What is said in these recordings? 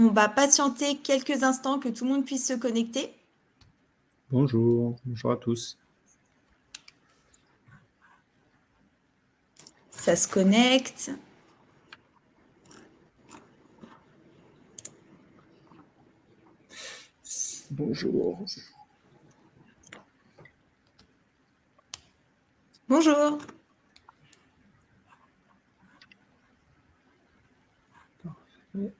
On va patienter quelques instants que tout le monde puisse se connecter. Bonjour à tous. Ça se connecte. Bonjour. Bonjour. Parfait.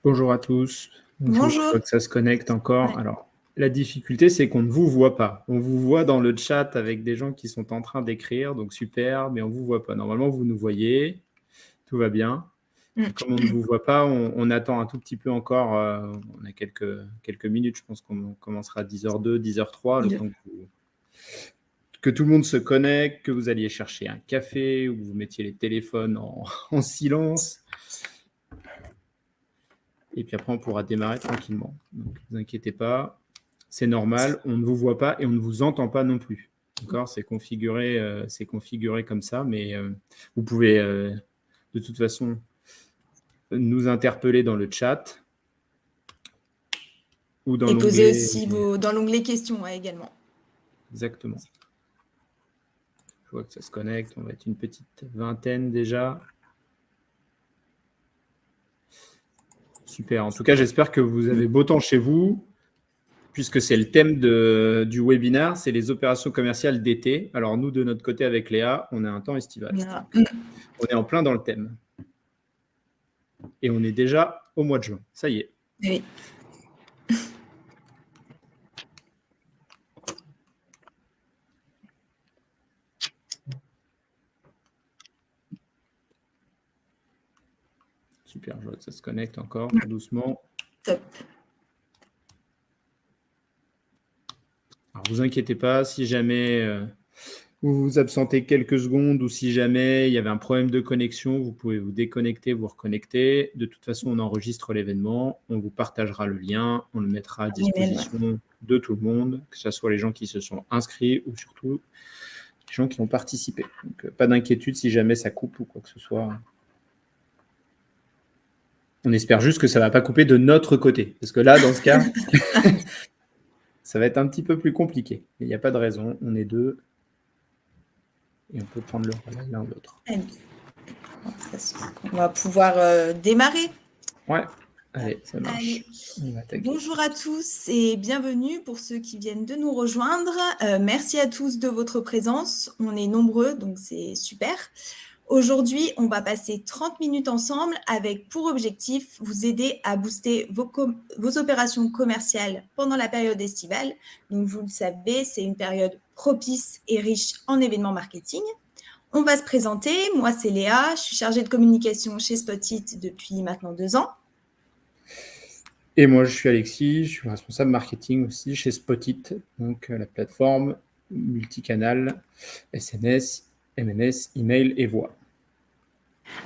Bonjour à tous. Bonjour. Je vois que ça se connecte encore. Ouais. Alors, la difficulté, c'est qu'on ne vous voit pas. On vous voit dans le chat avec des gens qui sont en train d'écrire, donc super, mais on ne vous voit pas. Normalement, vous nous voyez. Tout va bien. Comme on ne vous voit pas, on attend un tout petit peu encore. On a quelques minutes. Je pense qu'on commencera à 10h02, 10h03, le temps que tout le monde se connecte, que vous alliez chercher un café ou que vous mettiez les téléphones en silence. Et puis après, on pourra démarrer tranquillement. Donc, ne vous inquiétez pas. C'est normal. On ne vous voit pas et on ne vous entend pas non plus. D'accord ? C'est configuré comme ça, mais vous pouvez de toute façon nous interpeller dans le chat ou dans l'onglet. Et poser aussi dans l'onglet questions également. Exactement. Je vois que ça se connecte. On va être une petite vingtaine déjà. Super. En tout cas, j'espère que vous avez beau temps chez vous, puisque c'est le thème du webinaire, c'est les opérations commerciales d'été. Alors nous, de notre côté, avec Léa, on a un temps estival. On est en plein dans le thème. Et on est déjà au mois de juin. Ça y est. Oui. Super, je vois que ça se connecte encore doucement. Top. Alors, vous inquiétez pas, si jamais vous vous absentez quelques secondes ou si jamais il y avait un problème de connexion, vous pouvez vous déconnecter, vous reconnecter. De toute façon, on enregistre l'événement, on vous partagera le lien, on le mettra à disposition de tout le monde, que ce soit les gens qui se sont inscrits ou surtout les gens qui ont participé. Donc, pas d'inquiétude si jamais ça coupe ou quoi que ce soit. On espère juste que ça ne va pas couper de notre côté. Parce que là, dans ce cas, ça va être un petit peu plus compliqué. Mais il n'y a pas de raison. On est deux. Et on peut prendre le relais l'un ou l'autre. On va pouvoir démarrer. Ouais. Allez, ça marche. Allez. Bonjour à tous et bienvenue pour ceux qui viennent de nous rejoindre. Merci à tous de votre présence. On est nombreux, donc c'est super. Aujourd'hui, on va passer 30 minutes ensemble avec pour objectif vous aider à booster vos opérations commerciales pendant la période estivale. Donc, vous le savez, c'est une période propice et riche en événements marketing. On va se présenter. Moi, c'est Léa. Je suis chargée de communication chez Spotit depuis maintenant 2 ans. Et moi, je suis Alexis. Je suis responsable marketing aussi chez Spotit, donc la plateforme multicanal, SNS, MMS, email et voix.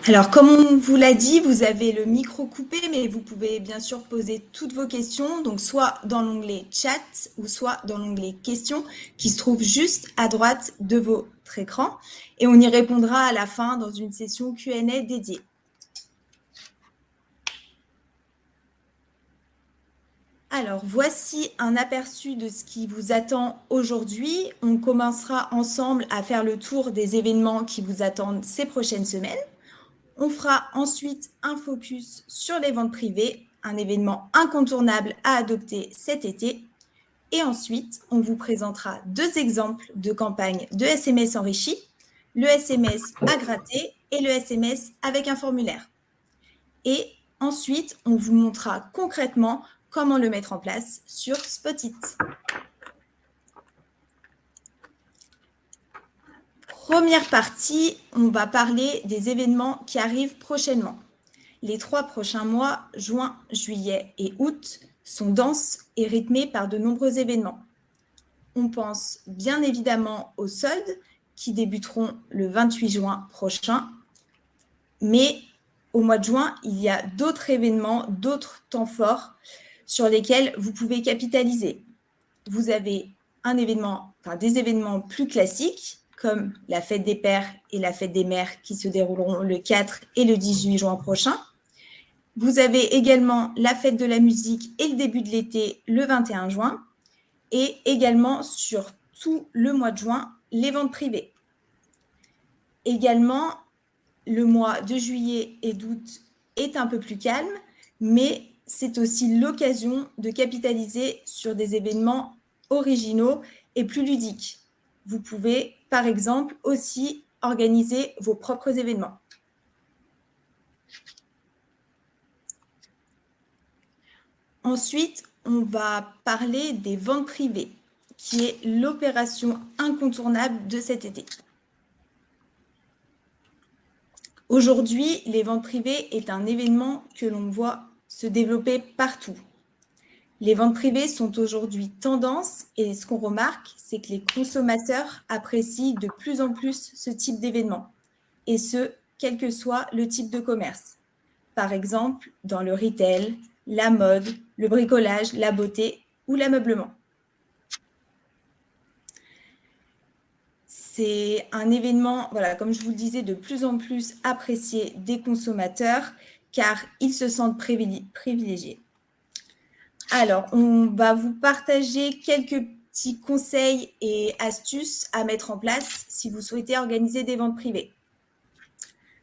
Alors, comme on vous l'a dit, vous avez le micro coupé, mais vous pouvez bien sûr poser toutes vos questions, donc soit dans l'onglet chat ou soit dans l'onglet questions qui se trouve juste à droite de votre écran. Et on y répondra à la fin dans une session Q&A dédiée. Alors, voici un aperçu de ce qui vous attend aujourd'hui. On commencera ensemble à faire le tour des événements qui vous attendent ces prochaines semaines. On fera ensuite un focus sur les ventes privées, un événement incontournable à adopter cet été. Et ensuite, on vous présentera 2 exemples de campagnes de SMS enrichis, le SMS à gratter et le SMS avec un formulaire. Et ensuite, on vous montrera concrètement comment le mettre en place sur Spotit. Première partie, on va parler des événements qui arrivent prochainement. Les 3 prochains mois, juin, juillet et août, sont denses et rythmés par de nombreux événements. On pense bien évidemment aux soldes qui débuteront le 28 juin prochain. Mais au mois de juin, il y a d'autres événements, d'autres temps forts sur lesquels vous pouvez capitaliser. Vous avez des événements plus classiques, comme la fête des pères et la fête des mères qui se dérouleront le 4 et le 18 juin prochain. Vous avez également la fête de la musique et le début de l'été le 21 juin. Et également sur tout le mois de juin, les ventes privées. Également, le mois de juillet et d'août est un peu plus calme, mais c'est aussi l'occasion de capitaliser sur des événements originaux et plus ludiques. Vous pouvez, par exemple, aussi organiser vos propres événements. Ensuite, on va parler des ventes privées, qui est l'opération incontournable de cet été. Aujourd'hui, les ventes privées est un événement que l'on voit se développer partout. Les ventes privées sont aujourd'hui tendance et ce qu'on remarque, c'est que les consommateurs apprécient de plus en plus ce type d'événement, et ce, quel que soit le type de commerce. Par exemple, dans le retail, la mode, le bricolage, la beauté ou l'ameublement. C'est un événement, comme je vous le disais, de plus en plus apprécié des consommateurs car ils se sentent privilégiés. Alors, on va vous partager quelques petits conseils et astuces à mettre en place si vous souhaitez organiser des ventes privées.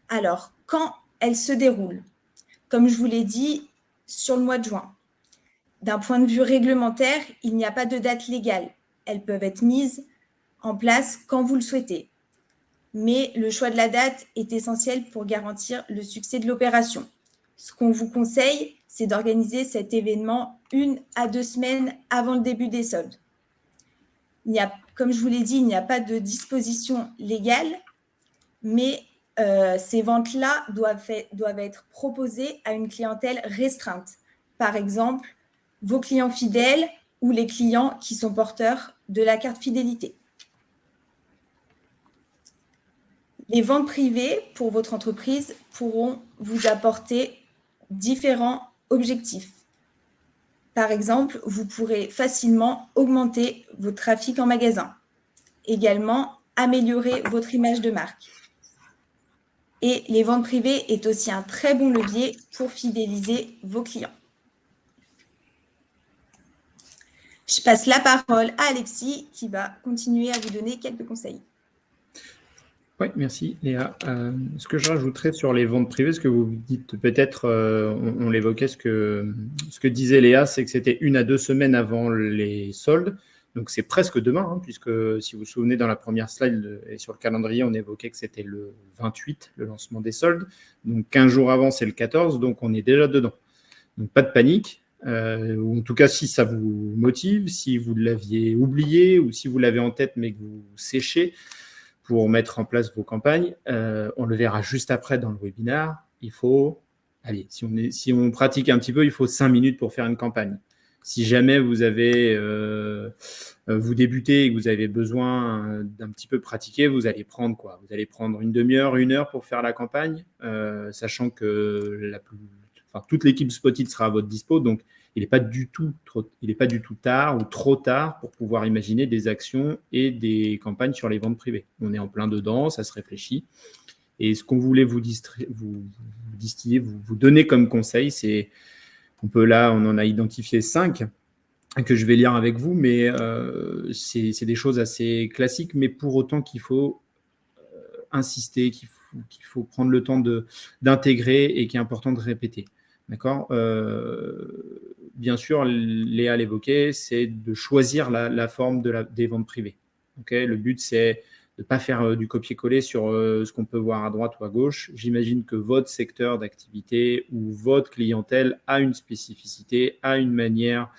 Alors, quand elles se déroulent? Comme je vous l'ai dit, sur le mois de juin. D'un point de vue réglementaire, il n'y a pas de date légale. Elles peuvent être mises en place quand vous le souhaitez. Mais le choix de la date est essentiel pour garantir le succès de l'opération. Ce qu'on vous conseille, c'est d'organiser cet événement 1 à 2 semaines avant le début des soldes. Comme je vous l'ai dit, il n'y a pas de disposition légale, mais ces ventes-là doivent être proposées à une clientèle restreinte. Par exemple, vos clients fidèles ou les clients qui sont porteurs de la carte fidélité. Les ventes privées pour votre entreprise pourront vous apporter différents objectifs. Par exemple, vous pourrez facilement augmenter votre trafic en magasin. Également, améliorer votre image de marque. Et les ventes privées est aussi un très bon levier pour fidéliser vos clients. Je passe la parole à Alexis qui va continuer à vous donner quelques conseils. Oui, merci Léa. Ce que je rajouterais sur les ventes privées, ce que vous dites peut-être, on l'évoquait, ce que disait Léa, c'est que c'était 1 à 2 semaines avant les soldes. Donc, c'est presque demain, puisque si vous vous souvenez, dans la première slide et sur le calendrier, on évoquait que c'était le 28, le lancement des soldes. Donc, 15 jours avant, c'est le 14, donc on est déjà dedans. Donc, pas de panique. Ou en tout cas, si ça vous motive, si vous l'aviez oublié ou si vous l'avez en tête mais que vous séchez pour mettre en place vos campagnes, on le verra juste après dans le webinaire. Il faut, si on pratique un petit peu, il faut 5 minutes pour faire une campagne. Si jamais vous débutez et que vous avez besoin d'un petit peu pratiquer, vous allez prendre quoi? Vous allez prendre une demi-heure, 1 heure pour faire la campagne, sachant que toute l'équipe Spotted sera à votre dispo, donc il n'est pas du tout tard ou trop tard pour pouvoir imaginer des actions et des campagnes sur les ventes privées. On est en plein dedans, ça se réfléchit. Et ce qu'on voulait vous donner comme conseil, c'est on en a identifié 5 que je vais lire avec vous, mais c'est des choses assez classiques, mais pour autant qu'il faut insister, qu'il faut prendre le temps d'intégrer et qui est important de répéter. D'accord. Bien sûr, Léa l'évoquait, c'est de choisir la forme des ventes privées. Okay, le but, c'est de ne pas faire du copier-coller sur ce qu'on peut voir à droite ou à gauche. J'imagine que votre secteur d'activité ou votre clientèle a une spécificité, a une manière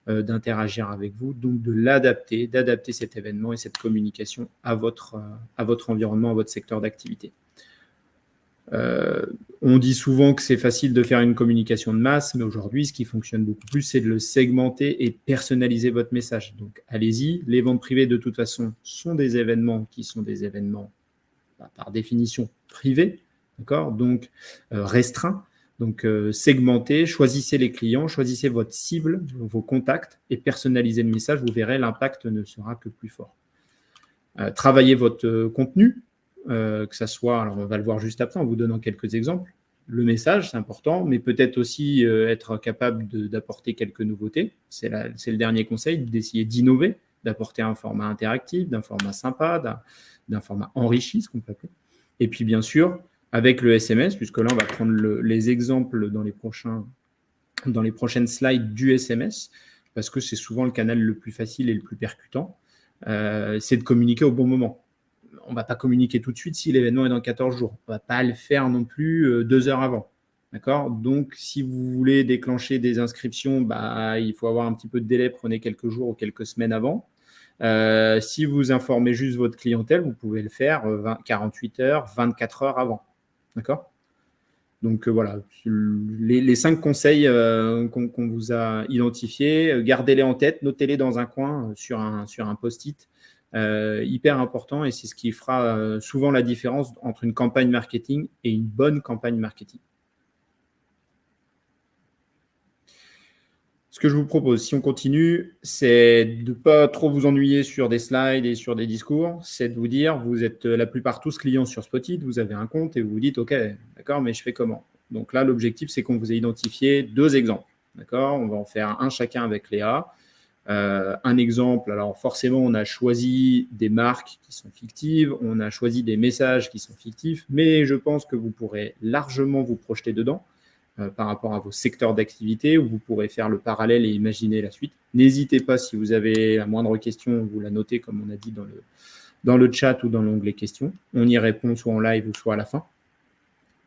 d'interagir avec vous, donc d'adapter cet événement et cette communication à votre environnement, à votre secteur d'activité. On dit souvent que c'est facile de faire une communication de masse, mais aujourd'hui, ce qui fonctionne beaucoup plus, c'est de le segmenter et personnaliser votre message. Donc, allez-y. Les ventes privées, de toute façon, sont des événements qui sont des événements, par définition, privés. D'accord? Donc, restreint. Donc, segmentez, choisissez les clients, choisissez votre cible, vos contacts et personnalisez le message. Vous verrez, l'impact ne sera que plus fort. Travaillez votre contenu, que ça soit, alors on va le voir juste après en vous donnant quelques exemples. Le message, c'est important, mais peut-être aussi être capable d'apporter quelques nouveautés. C'est le dernier conseil, d'essayer d'innover, d'apporter un format interactif, d'un format sympa, d'un format enrichi, ce qu'on peut appeler. Et puis, bien sûr, avec le SMS, puisque là, on va prendre les exemples dans les prochaines slides du SMS, parce que c'est souvent le canal le plus facile et le plus percutant, c'est de communiquer au bon moment. On ne va pas communiquer tout de suite si l'événement est dans 14 jours. On ne va pas le faire non plus 2 heures avant. D'accord? Donc, si vous voulez déclencher des inscriptions, il faut avoir un petit peu de délai, prenez quelques jours ou quelques semaines avant. Si vous informez juste votre clientèle, vous pouvez le faire 48 heures, 24 heures avant. D'accord? Donc, voilà, les 5 conseils qu'on vous a identifiés, gardez-les en tête, notez-les dans un coin sur un post-it. Hyper important, et c'est ce qui fera souvent la différence entre une campagne marketing et une bonne campagne marketing. Ce que je vous propose, si on continue, c'est de ne pas trop vous ennuyer sur des slides et sur des discours. C'est de vous dire, vous êtes la plupart tous clients sur Spotit, vous avez un compte et vous vous dites, OK, d'accord, mais je fais comment? Donc là, l'objectif, c'est qu'on vous ait identifié 2 exemples. D'accord? On va en faire un chacun avec Léa. Un exemple, alors forcément, on a choisi des marques qui sont fictives, on a choisi des messages qui sont fictifs, mais je pense que vous pourrez largement vous projeter dedans par rapport à vos secteurs d'activité, où vous pourrez faire le parallèle et imaginer la suite. N'hésitez pas, si vous avez la moindre question, vous la notez, comme on a dit dans le chat ou dans l'onglet questions. On y répond soit en live ou soit à la fin.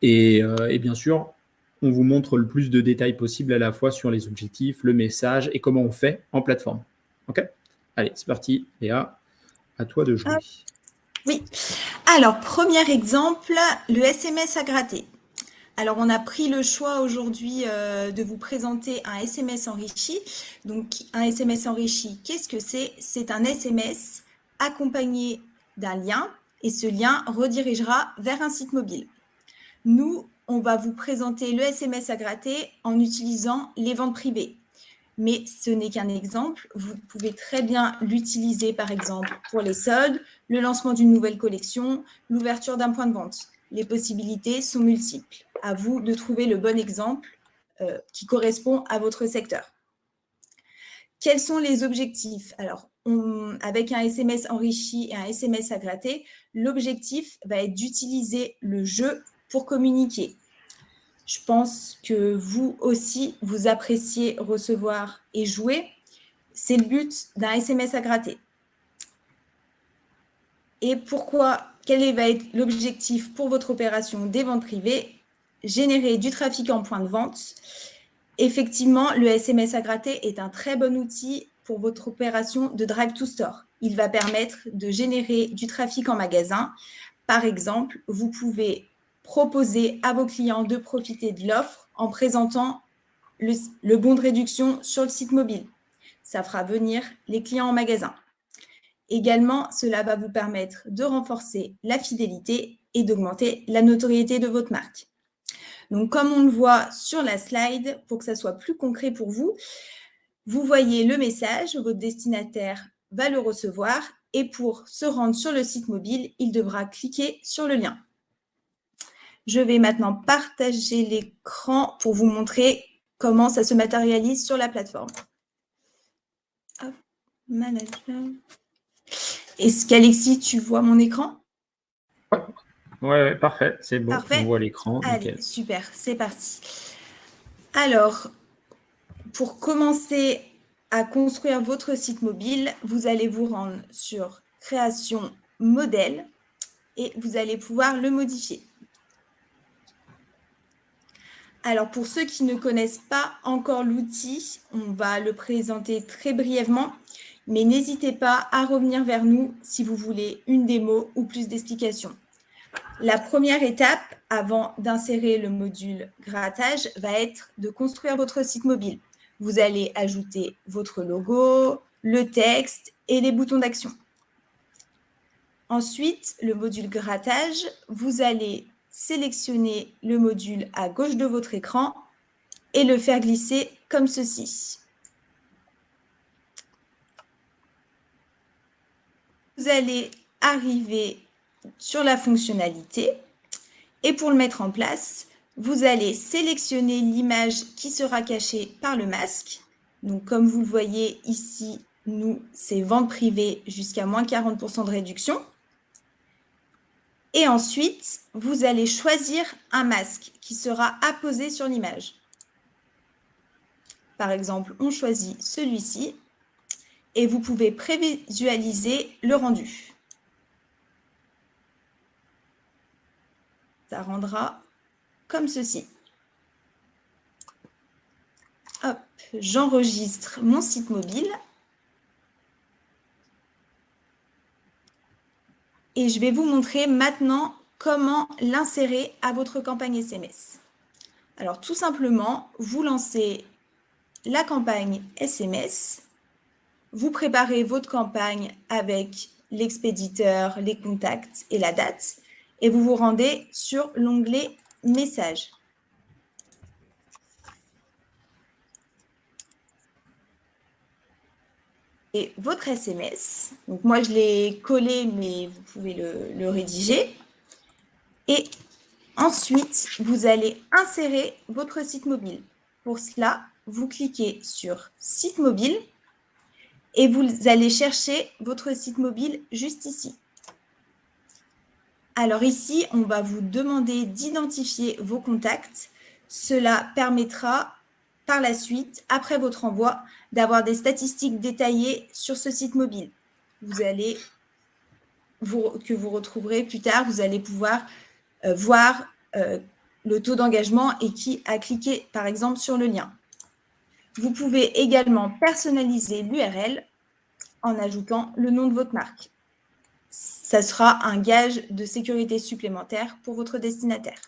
Et bien sûr, on vous montre le plus de détails possible à la fois sur les objectifs, le message et comment on fait en plateforme. OK? Allez, c'est parti. Léa, à toi de jouer. Oui. Alors, premier exemple, le SMS à gratter. Alors, on a pris le choix aujourd'hui de vous présenter un SMS enrichi. Donc, un SMS enrichi, qu'est-ce que c'est? C'est un SMS accompagné d'un lien et ce lien redirigera vers un site mobile. Nous, on va vous présenter le SMS à gratter en utilisant les ventes privées. Mais ce n'est qu'un exemple. Vous pouvez très bien l'utiliser, par exemple, pour les soldes, le lancement d'une nouvelle collection, l'ouverture d'un point de vente. Les possibilités sont multiples. À vous de trouver le bon exemple qui correspond à votre secteur. Quels sont les objectifs? Alors, avec un SMS enrichi et un SMS à gratter, l'objectif va être d'utiliser le jeu pour communiquer. Je pense que vous aussi, vous appréciez recevoir et jouer. C'est le but d'un SMS à gratter. Et pourquoi? Quel va être l'objectif pour votre opération des ventes privées? Générer du trafic en point de vente. Effectivement, le SMS à gratter est un très bon outil pour votre opération de Drive to Store. Il va permettre de générer du trafic en magasin. Par exemple, vous pouvez proposer à vos clients de profiter de l'offre en présentant le bon de réduction sur le site mobile. Ça fera venir les clients en magasin. Également, cela va vous permettre de renforcer la fidélité et d'augmenter la notoriété de votre marque. Donc, comme on le voit sur la slide, pour que ça soit plus concret pour vous, vous voyez le message, votre destinataire va le recevoir et pour se rendre sur le site mobile, il devra cliquer sur le lien. Je vais maintenant partager l'écran pour vous montrer comment ça se matérialise sur la plateforme. Hop, management. Est-ce qu'Alexis, tu vois mon écran? Ouais, parfait, c'est bon, Parfait. on voit l'écran. Allez, nickel. super, c'est parti. Alors, pour commencer à construire votre site mobile, vous allez vous rendre sur création modèle et vous allez pouvoir le modifier. Alors, pour ceux qui ne connaissent pas encore l'outil, on va le présenter très brièvement, mais n'hésitez pas à revenir vers nous si vous voulez une démo ou plus d'explications. La première étape, avant d'insérer le module grattage, va être de construire votre site mobile. Vous allez ajouter votre logo, le texte et les boutons d'action. Ensuite, le module grattage, vous allez sélectionner le module à gauche de votre écran et le faire glisser comme ceci. Vous allez arriver sur la fonctionnalité et pour le mettre en place, vous allez sélectionner l'image qui sera cachée par le masque. Donc, comme vous le voyez ici, nous, c'est vente privée jusqu'à moins 40% de réduction. Et ensuite, vous allez choisir un masque qui sera apposé sur l'image. Par exemple, on choisit celui-ci et vous pouvez prévisualiser le rendu. Ça rendra comme ceci. Hop, j'enregistre mon site mobile. Et je vais vous montrer maintenant comment l'insérer à votre campagne SMS. Alors, tout simplement, vous lancez la campagne SMS. Vous préparez votre campagne avec l'expéditeur, les contacts et la date. Et vous vous rendez sur l'onglet Messages. Et votre SMS, donc moi je l'ai collé, mais vous pouvez le rédiger. Et ensuite, vous allez insérer votre site mobile. Pour cela, vous cliquez sur Site mobile et vous allez chercher votre site mobile juste ici. Alors ici, on va vous demander d'identifier vos contacts. Cela permettra par la suite, après votre envoi, d'avoir des statistiques détaillées sur ce site mobile. Que vous retrouverez plus tard, vous allez pouvoir voir le taux d'engagement et qui a cliqué, par exemple, sur le lien. Vous pouvez également personnaliser l'URL en ajoutant le nom de votre marque. Ça sera un gage de sécurité supplémentaire pour votre destinataire.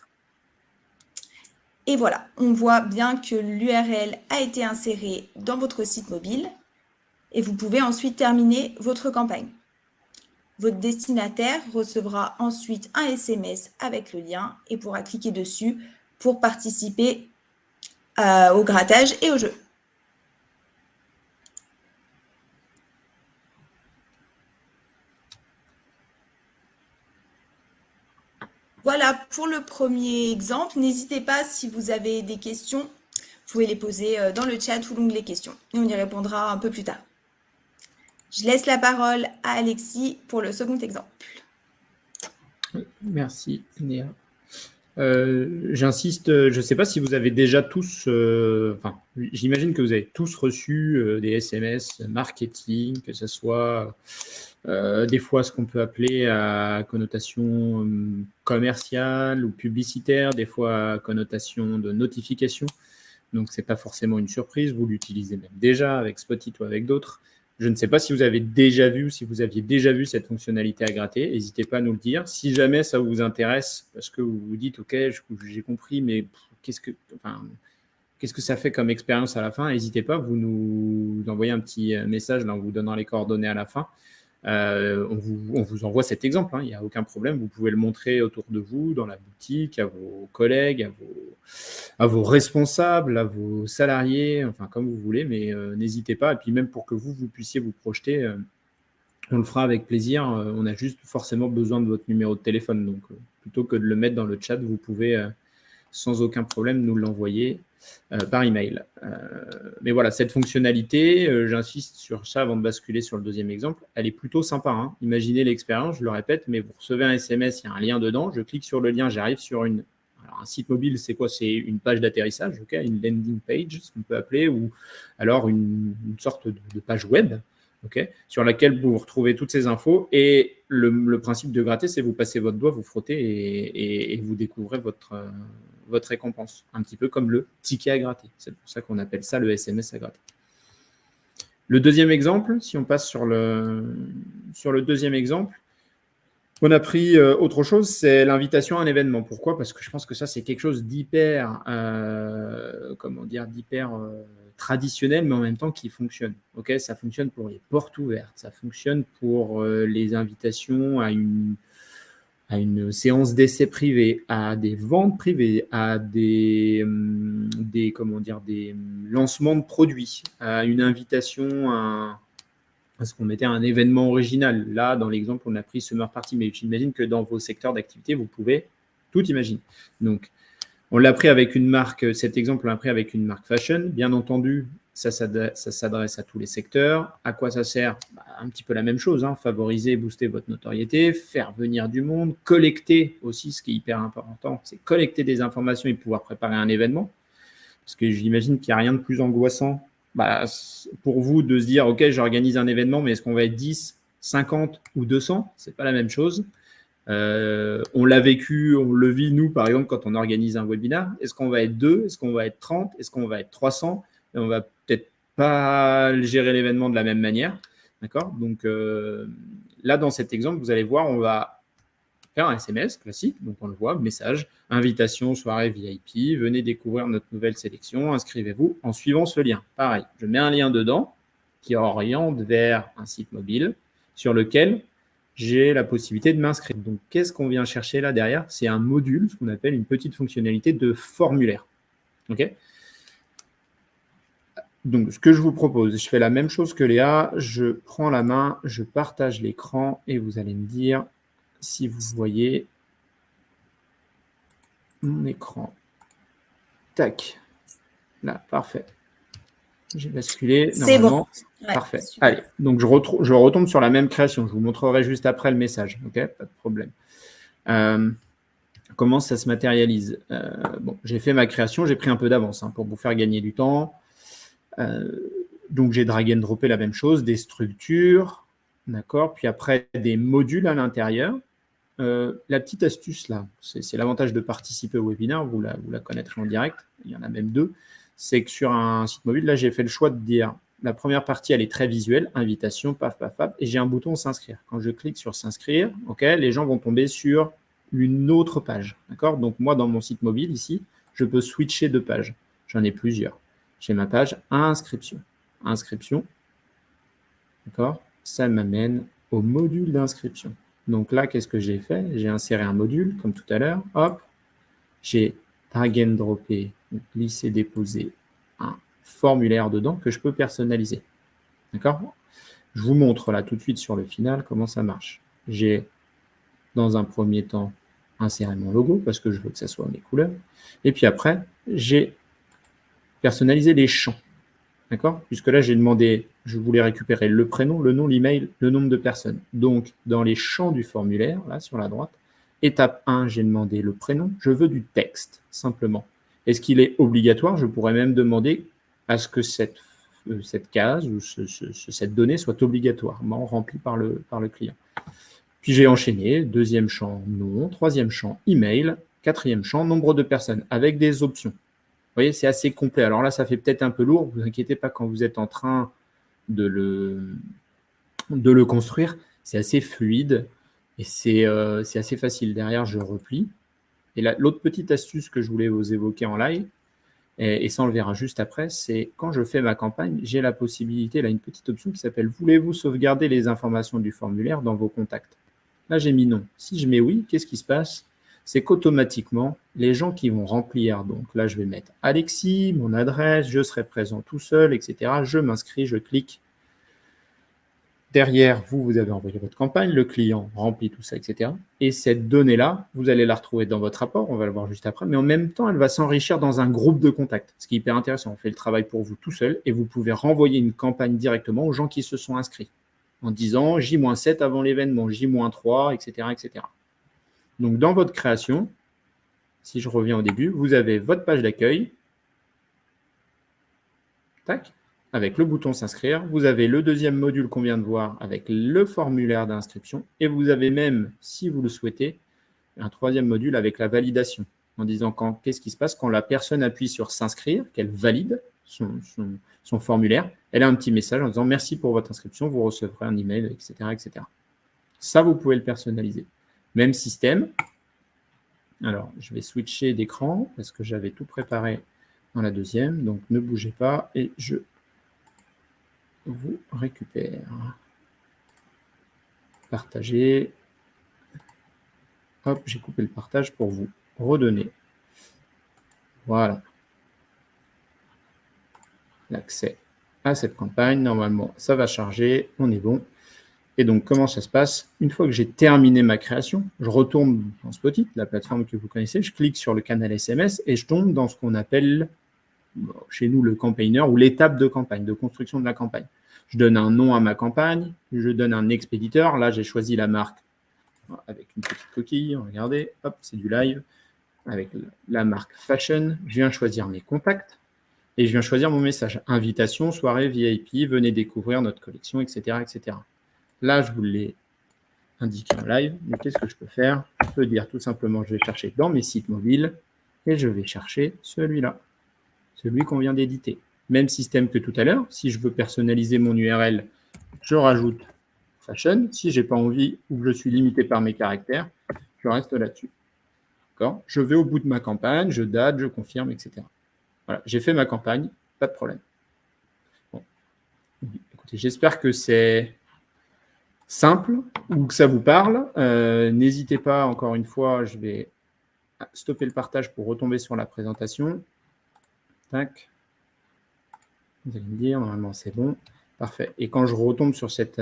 Et voilà, on voit bien que l'URL a été insérée dans votre site mobile et vous pouvez ensuite terminer votre campagne. Votre destinataire recevra ensuite un SMS avec le lien et pourra cliquer dessus pour participer au grattage et au jeu. Voilà pour le premier exemple. N'hésitez pas, si vous avez des questions, vous pouvez les poser dans le chat ou l'onglet questions et on y répondra un peu plus tard. Je laisse la parole à Alexis pour le second exemple. Merci, Néa. J'insiste, je ne sais pas si vous avez déjà tous, j'imagine que vous avez tous reçu des SMS marketing, que ce soit des fois ce qu'on peut appeler à connotation commerciale ou publicitaire, des fois à connotation de notification. Donc, ce n'est pas forcément une surprise, vous l'utilisez même déjà avec Spotit ou avec d'autres. Je ne sais pas si vous avez déjà vu ou si vous aviez déjà vu cette fonctionnalité à gratter. N'hésitez pas à nous le dire. Si jamais ça vous intéresse, parce que vous vous dites, OK, j'ai compris, mais qu'est-ce que ça fait comme expérience à la fin? N'hésitez pas, vous nous envoyez un petit message là, en vous donnant les coordonnées à la fin. On vous envoie cet exemple, il n'y a aucun problème. Vous pouvez le montrer autour de vous, dans la boutique, à vos collègues, à vos responsables, à vos salariés, enfin comme vous voulez, mais n'hésitez pas. Et puis même pour que vous puissiez vous projeter, on le fera avec plaisir. On a juste forcément besoin de votre numéro de téléphone. Donc plutôt que de le mettre dans le chat, vous pouvez sans aucun problème nous l'envoyer par email. Mais voilà, cette fonctionnalité, j'insiste sur ça avant de basculer sur le deuxième exemple, elle est plutôt sympa. Imaginez l'expérience, je le répète, mais vous recevez un SMS, il y a un lien dedans, je clique sur le lien, j'arrive sur un site mobile, c'est quoi? C'est une page d'atterrissage, okay, une landing page, ce qu'on peut appeler, ou alors une sorte de page web, okay, sur laquelle vous retrouvez toutes ces infos. Et le principe de gratter, c'est vous passez votre doigt, vous frottez et vous découvrez votre récompense, un petit peu comme le ticket à gratter. C'est pour ça qu'on appelle ça le SMS à gratter. Le deuxième exemple, si on passe sur le deuxième exemple, on a pris autre chose, c'est l'invitation à un événement. Pourquoi? Parce que je pense que ça, c'est quelque chose d'hyper, traditionnel, mais en même temps qui fonctionne. Okay, ça fonctionne pour les portes ouvertes, ça fonctionne pour les invitations à à une séance d'essai privée, à des ventes privées, à des lancements de produits, à une invitation à ce qu'on mettait un événement original. Là, dans l'exemple, on a pris Summer Party, mais j'imagine que dans vos secteurs d'activité, vous pouvez tout imaginer. Donc, on l'a pris avec une marque, cet exemple, on l'a pris avec une marque fashion. Bien entendu, ça s'adresse à tous les secteurs. À quoi ça sert? Un petit peu la même chose, hein. Favoriser, booster votre notoriété, faire venir du monde, collecter aussi, ce qui est hyper important, c'est collecter des informations et pouvoir préparer un événement. Parce que j'imagine qu'il n'y a rien de plus angoissant pour vous de se dire, OK, j'organise un événement, mais est-ce qu'on va être 10, 50 ou 200? Ce n'est pas la même chose. On l'a vécu, on le vit, nous, par exemple, quand on organise un webinaire. Est-ce qu'on va être 2? Est-ce qu'on va être 30? Est-ce qu'on va être 300? Et on va peut-être pas gérer l'événement de la même manière. D'accord? Donc, là, dans cet exemple, vous allez voir, on va faire un SMS classique. Donc, on le voit, message, invitation, soirée VIP, venez découvrir notre nouvelle sélection, inscrivez-vous en suivant ce lien. Pareil, je mets un lien dedans qui oriente vers un site mobile sur lequel j'ai la possibilité de m'inscrire. Donc, qu'est-ce qu'on vient chercher là derrière? C'est un module, ce qu'on appelle une petite fonctionnalité de formulaire. OK? Donc, ce que je vous propose, je fais la même chose que Léa, je prends la main, je partage l'écran et vous allez me dire si vous voyez mon écran. Tac. Là, parfait. J'ai basculé. C'est normalement. bon. Ouais, parfait. super. Allez, donc je retombe sur la même création. Je vous montrerai juste après le message. OK? Pas de problème. Comment ça se matérialise? Bon, j'ai fait ma création, j'ai pris un peu d'avance pour vous faire gagner du temps. Donc, j'ai drag and droppé la même chose, des structures, d'accord? Puis après, des modules à l'intérieur. La petite astuce là, c'est l'avantage de participer au webinaire, vous la connaîtrez en direct, il y en a même 2, c'est que sur un site mobile, là j'ai fait le choix de dire, la première partie elle est très visuelle, invitation, paf, paf, paf, et j'ai un bouton s'inscrire. Quand je clique sur s'inscrire, ok, les gens vont tomber sur une autre page, d'accord? Donc moi dans mon site mobile ici, je peux switcher de page, j'en ai plusieurs. J'ai ma page inscription, d'accord? Ça m'amène au module d'inscription. Donc là, qu'est-ce que j'ai fait? J'ai inséré un module, comme tout à l'heure. Hop, j'ai drag and droppé, glissé, déposé un formulaire dedans que je peux personnaliser. D'accord? Je vous montre là tout de suite sur le final comment ça marche. J'ai, dans un premier temps, inséré mon logo parce que je veux que ça soit mes couleurs. Et puis après, j'ai personnalisé les champs. D'accord? Puisque là, j'ai demandé, je voulais récupérer le prénom, le nom, l'email, le nombre de personnes. Donc, dans les champs du formulaire, là, sur la droite, étape 1, j'ai demandé le prénom. Je veux du texte, simplement. Est-ce qu'il est obligatoire? Je pourrais même demander à ce que cette case ou cette donnée soit obligatoirement remplie par le client. Puis, j'ai enchaîné. Deuxième champ, nom. Troisième champ, email. Quatrième champ, nombre de personnes, avec des options. Vous voyez, c'est assez complet. Alors là, ça fait peut-être un peu lourd. Ne vous inquiétez pas quand vous êtes en train de le construire. C'est assez fluide et c'est assez facile. Derrière, je replie. Et l'autre petite astuce que je voulais vous évoquer en live, et ça on le verra juste après, c'est quand je fais ma campagne, j'ai la possibilité, là, une petite option qui s'appelle « Voulez-vous sauvegarder les informations du formulaire dans vos contacts ?» Là, j'ai mis non. Si je mets oui, qu'est-ce qui se passe? C'est qu'automatiquement, les gens qui vont remplir, donc là, je vais mettre Alexis, mon adresse, je serai présent tout seul, etc. Je m'inscris, je clique. Derrière, vous avez envoyé votre campagne, le client remplit tout ça, etc. Et cette donnée-là, vous allez la retrouver dans votre rapport, on va le voir juste après, mais en même temps, elle va s'enrichir dans un groupe de contacts, ce qui est hyper intéressant. On fait le travail pour vous tout seul et vous pouvez renvoyer une campagne directement aux gens qui se sont inscrits en disant J-7 avant l'événement, J-3, etc., etc. Donc, dans votre création, si je reviens au début, vous avez votre page d'accueil, tac, avec le bouton s'inscrire. Vous avez le deuxième module qu'on vient de voir avec le formulaire d'inscription. Et vous avez même, si vous le souhaitez, un troisième module avec la validation, en disant qu'est-ce qui se passe quand la personne appuie sur s'inscrire, qu'elle valide son formulaire. Elle a un petit message en disant merci pour votre inscription, vous recevrez un email, etc., etc. Ça, vous pouvez le personnaliser. Même système. Alors, je vais switcher d'écran parce que j'avais tout préparé dans la deuxième. Donc, ne bougez pas et je vous récupère. Partager. Hop, j'ai coupé le partage pour vous redonner. Voilà. L'accès à cette campagne. Normalement, ça va charger. On est bon. Et donc, comment ça se passe? Une fois que j'ai terminé ma création, je retourne dans Spotit, la plateforme que vous connaissez, je clique sur le canal SMS et je tombe dans ce qu'on appelle chez nous le campaigner ou l'étape de campagne, de construction de la campagne. Je donne un nom à ma campagne, je donne un expéditeur. Là, j'ai choisi la marque avec une petite coquille. Regardez, hop, c'est du live. Avec la marque Fashion, je viens choisir mes contacts et je viens choisir mon message. Invitation, soirée VIP, venez découvrir notre collection, etc. etc. Là, je vous l'ai indiqué en live, mais qu'est-ce que je peux faire? Je peux dire tout simplement, je vais chercher dans mes sites mobiles et je vais chercher celui-là, celui qu'on vient d'éditer. Même système que tout à l'heure. Si je veux personnaliser mon URL, je rajoute Fashion. Si je n'ai pas envie ou que je suis limité par mes caractères, je reste là-dessus. Je vais au bout de ma campagne, je date, je confirme, etc. Voilà, j'ai fait ma campagne, pas de problème. Bon. Écoutez, j'espère que c'est simple ou que ça vous parle. N'hésitez pas, encore une fois, je vais stopper le partage pour retomber sur la présentation. Tac. Vous allez me dire, normalement, c'est bon. Parfait. Et quand je retombe sur cette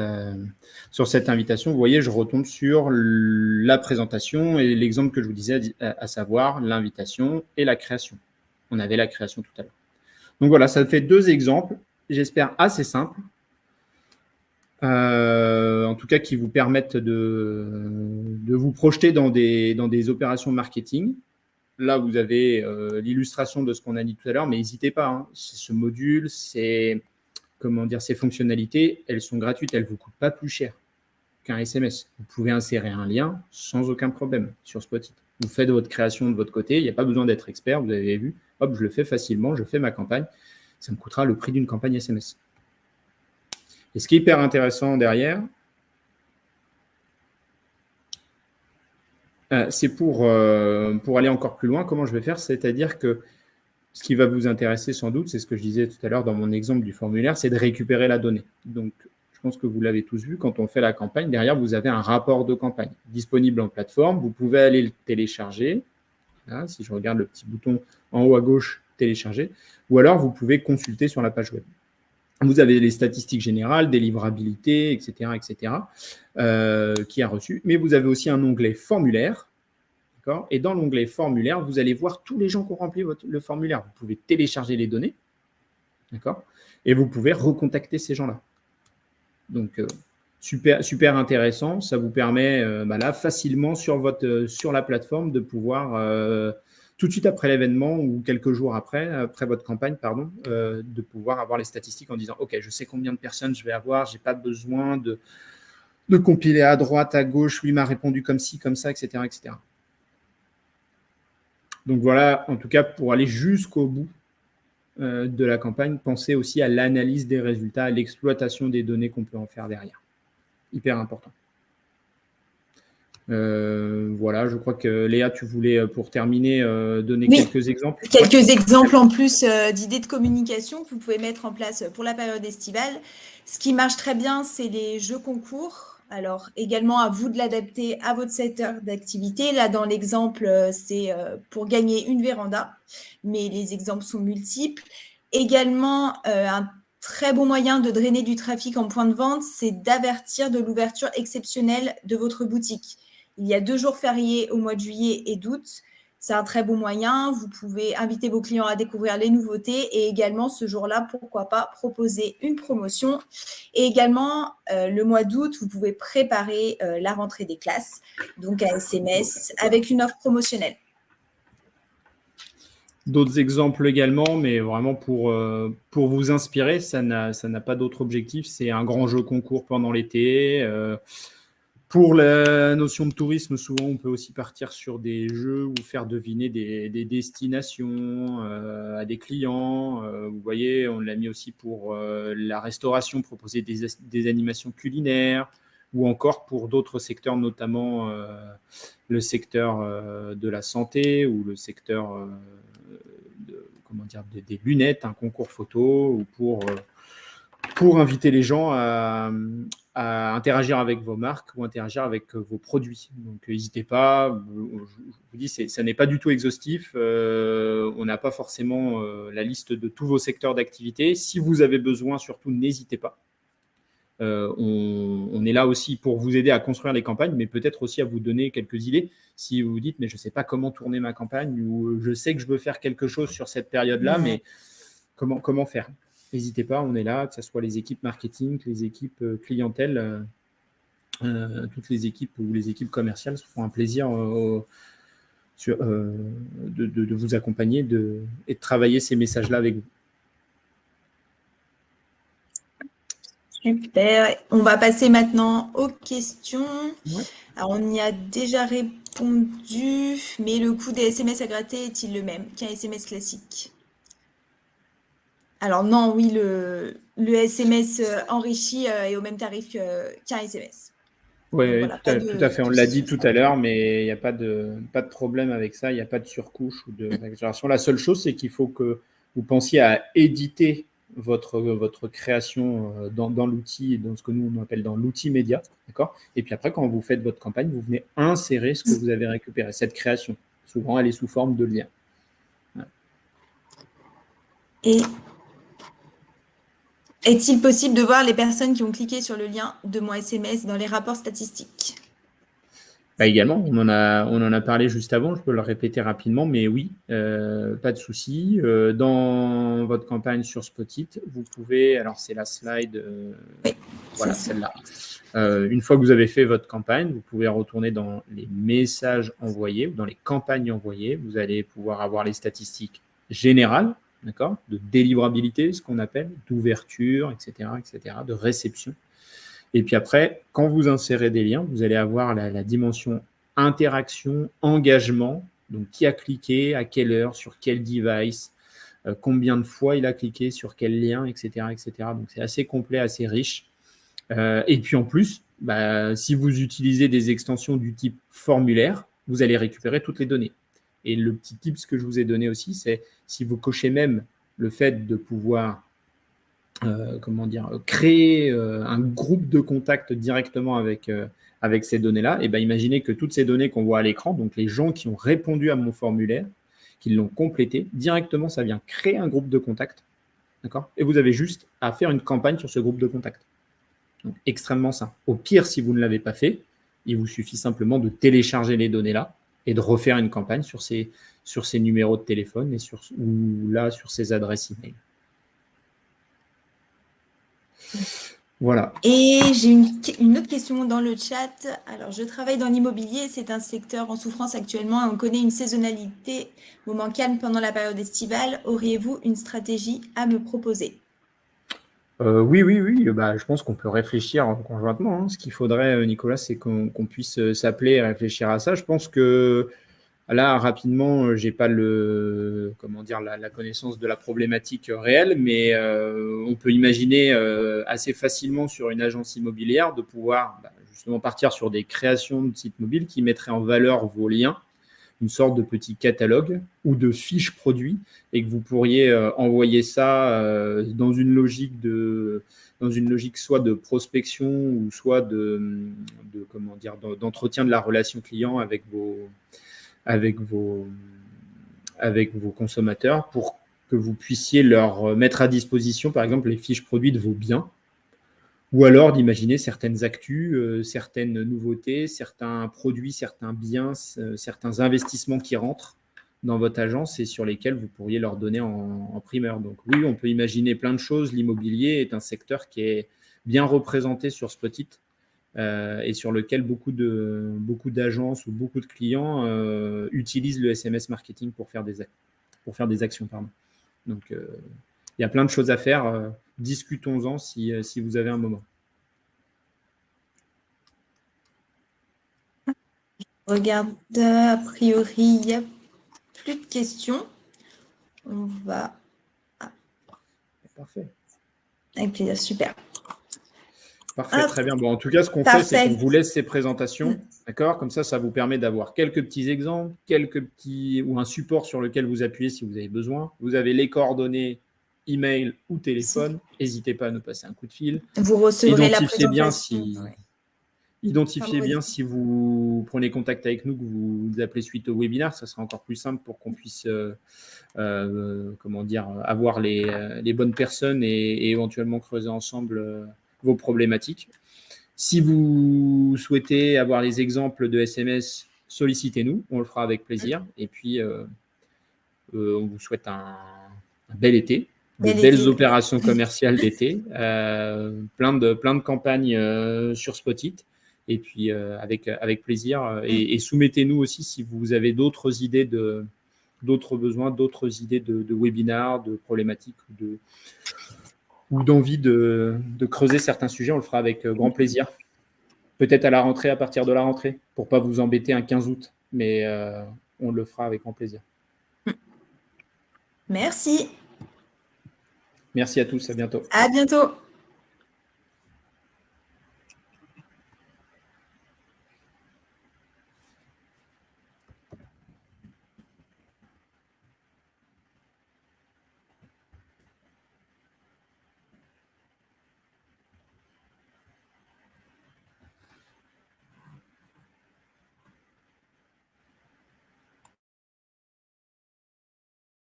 invitation, vous voyez, je retombe sur la présentation et l'exemple que je vous disais, à savoir l'invitation et la création. On avait la création tout à l'heure. Donc voilà, ça fait 2 exemples, j'espère assez simples, en tout cas qui vous permettent de vous projeter dans des opérations marketing. Là, vous avez l'illustration de ce qu'on a dit tout à l'heure, mais n'hésitez pas, hein, ce module, ces fonctionnalités, elles sont gratuites, elles ne vous coûtent pas plus cher qu'un SMS. Vous pouvez insérer un lien sans aucun problème sur Spotit. Vous faites votre création de votre côté, il n'y a pas besoin d'être expert, vous avez vu, hop, je le fais facilement, je fais ma campagne, ça me coûtera le prix d'une campagne SMS. Et ce qui est hyper intéressant derrière, c'est pour aller encore plus loin, comment je vais faire, c'est-à-dire que ce qui va vous intéresser sans doute, c'est ce que je disais tout à l'heure dans mon exemple du formulaire, c'est de récupérer la donnée. Donc, je pense que vous l'avez tous vu, quand on fait la campagne, derrière, vous avez un rapport de campagne disponible en plateforme. Vous pouvez aller le télécharger. Là, si je regarde le petit bouton en haut à gauche, télécharger. Ou alors, vous pouvez consulter sur la page web. Vous avez les statistiques générales, délivrabilité, etc., qui a reçu. Mais vous avez aussi un onglet formulaire. Et dans l'onglet formulaire, vous allez voir tous les gens qui ont rempli le formulaire. Vous pouvez télécharger les données. D'accord. Et vous pouvez recontacter ces gens-là. Donc, super intéressant. Ça vous permet là, facilement sur la plateforme de pouvoir, tout de suite après l'événement ou quelques jours après votre campagne, pardon, de pouvoir avoir les statistiques en disant « Ok, je sais combien de personnes je vais avoir, je n'ai pas besoin de compiler à droite, à gauche, lui m'a répondu comme ci, comme ça, etc. etc. » Donc voilà, en tout cas, pour aller jusqu'au bout de la campagne, pensez aussi à l'analyse des résultats, à l'exploitation des données qu'on peut en faire derrière. Hyper important. Voilà, je crois que Léa, tu voulais, pour terminer, donner quelques exemples. Quelques exemples en plus d'idées de communication que vous pouvez mettre en place pour la période estivale. Ce qui marche très bien, c'est les jeux concours. Alors, également, à vous de l'adapter à votre secteur d'activité. Là, dans l'exemple, c'est pour gagner une véranda, mais les exemples sont multiples. Également, un très bon moyen de drainer du trafic en point de vente, c'est d'avertir de l'ouverture exceptionnelle de votre boutique. Il y a 2 jours fériés au mois de juillet et d'août. C'est un très bon moyen. Vous pouvez inviter vos clients à découvrir les nouveautés et également ce jour-là, pourquoi pas, proposer une promotion. Et également, le mois d'août, vous pouvez préparer la rentrée des classes, donc un SMS avec une offre promotionnelle. D'autres exemples également, mais vraiment pour vous inspirer, ça n'a pas d'autre objectif. C'est un grand jeu concours pendant l'été. Pour la notion de tourisme, souvent, on peut aussi partir sur des jeux ou faire deviner des destinations à des clients. Vous voyez, on l'a mis aussi pour la restauration, proposer des animations culinaires ou encore pour d'autres secteurs, notamment le secteur de la santé ou le secteur des lunettes, un concours photo ou pour pour inviter les gens à interagir avec vos marques ou interagir avec vos produits. Donc, n'hésitez pas. Je vous dis, ça n'est pas du tout exhaustif. On n'a pas forcément la liste de tous vos secteurs d'activité. Si vous avez besoin, surtout, n'hésitez pas. On est là aussi pour vous aider à construire les campagnes, mais peut-être aussi à vous donner quelques idées. Si vous vous dites, mais je ne sais pas comment tourner ma campagne, ou je sais que je veux faire quelque chose sur cette période-là, mais comment faire? N'hésitez pas, on est là, que ce soit les équipes marketing, les équipes clientèle, toutes les équipes ou les équipes commerciales se font un plaisir de vous accompagner et de travailler ces messages-là avec vous. Super. On va passer maintenant aux questions. Ouais. Alors, on y a déjà répondu, mais le coût des SMS à gratter est-il le même qu'un SMS classique? Alors non, oui, le SMS enrichi est au même tarif qu'un SMS. Oui, voilà, tout à fait. On l'a dit tout à l'heure, mais il n'y a pas de problème avec ça. Il n'y a pas de surcouche ou de exagération. La seule chose, c'est qu'il faut que vous pensiez à éditer votre création dans l'outil, dans ce que nous on appelle dans l'outil média, d'accord? Et puis après, quand vous faites votre campagne, vous venez insérer ce que vous avez récupéré, cette création. Souvent, elle est sous forme de lien. Voilà. Et est-il possible de voir les personnes qui ont cliqué sur le lien de mon SMS dans les rapports statistiques? Également, on en a parlé juste avant, je peux le répéter rapidement, mais oui, pas de souci. Dans votre campagne sur Spotit, vous pouvez, alors c'est la slide, oui, voilà, celle-là. Une fois que vous avez fait votre campagne, vous pouvez retourner dans les messages envoyés ou dans les campagnes envoyées. Vous allez pouvoir avoir les statistiques générales, d'accord, de délivrabilité, ce qu'on appelle, d'ouverture, etc., de réception. Et puis après, quand vous insérez des liens, vous allez avoir la dimension interaction, engagement, donc qui a cliqué, à quelle heure, sur quel device, combien de fois il a cliqué, sur quel lien, etc. Donc c'est assez complet, assez riche. Et puis en plus, si vous utilisez des extensions du type formulaire, vous allez récupérer toutes les données. Et le petit tips que je vous ai donné aussi, c'est si vous cochez même le fait de pouvoir créer un groupe de contacts directement avec ces données-là, et imaginez que toutes ces données qu'on voit à l'écran, donc les gens qui ont répondu à mon formulaire, qui l'ont complété, directement, ça vient créer un groupe de contacts, d'accord? Et vous avez juste à faire une campagne sur ce groupe de contacts. Donc, extrêmement simple. Au pire, si vous ne l'avez pas fait, il vous suffit simplement de télécharger les données-là et de refaire une campagne sur ces numéros de téléphone et sur ces adresses email. Voilà. Et j'ai une autre question dans le chat. Alors, je travaille dans l'immobilier, c'est un secteur en souffrance actuellement et on connaît une saisonnalité, moment calme pendant la période estivale. Auriez-vous une stratégie à me proposer? Oui. Je pense qu'on peut réfléchir conjointement, hein. Ce qu'il faudrait, Nicolas, c'est qu'on puisse s'appeler et réfléchir à ça. Je pense que là, rapidement, j'ai pas la connaissance de la problématique réelle, mais on peut imaginer assez facilement sur une agence immobilière de pouvoir justement partir sur des créations de sites mobiles qui mettraient en valeur vos liens, une sorte de petit catalogue ou de fiche produit, et que vous pourriez envoyer ça dans une logique soit de prospection ou soit d'entretien de la relation client avec vos consommateurs, pour que vous puissiez leur mettre à disposition, par exemple, les fiches produits de vos biens, ou alors d'imaginer certaines actus, certaines nouveautés, certains produits, certains biens, certains investissements qui rentrent dans votre agence et sur lesquels vous pourriez leur donner en primeur. Donc oui, on peut imaginer plein de choses. L'immobilier est un secteur qui est bien représenté sur Spotit et sur lequel beaucoup d'agences ou beaucoup de clients utilisent le SMS marketing pour faire des actions. Pardon. Donc, il y a plein de choses à faire. Discutons-en si vous avez un moment. Regarde, a priori, il n'y a plus de questions. On va... Parfait. Avec plaisir, super. Parfait, très bien. Bon, en tout cas, ce qu'on fait, c'est qu'on vous laisse ces présentations, d'accord? Comme ça vous permet d'avoir quelques petits exemples, ou un support sur lequel vous appuyez si vous avez besoin. Vous avez les coordonnées email ou téléphone, n'hésitez pas à nous passer un coup de fil. Vous recevrez la présentation. Identifiez bien si vous prenez contact avec nous, que vous appelez suite au webinaire, ça sera encore plus simple pour qu'on puisse avoir les bonnes personnes et éventuellement creuser ensemble vos problématiques. Si vous souhaitez avoir les exemples de SMS, sollicitez-nous, on le fera avec plaisir. Et puis, on vous souhaite un bel été, de belles opérations commerciales d'été, plein de campagnes sur Spotit. Et puis, avec plaisir. Et soumettez-nous aussi si vous avez d'autres idées d'autres besoins, d'autres idées de webinars, de problématiques ou d'envie de creuser certains sujets. On le fera avec grand plaisir. Peut-être à la rentrée, à partir de la rentrée, pour ne pas vous embêter un 15 août. Mais on le fera avec grand plaisir. Merci. Merci à tous. À bientôt. À bientôt.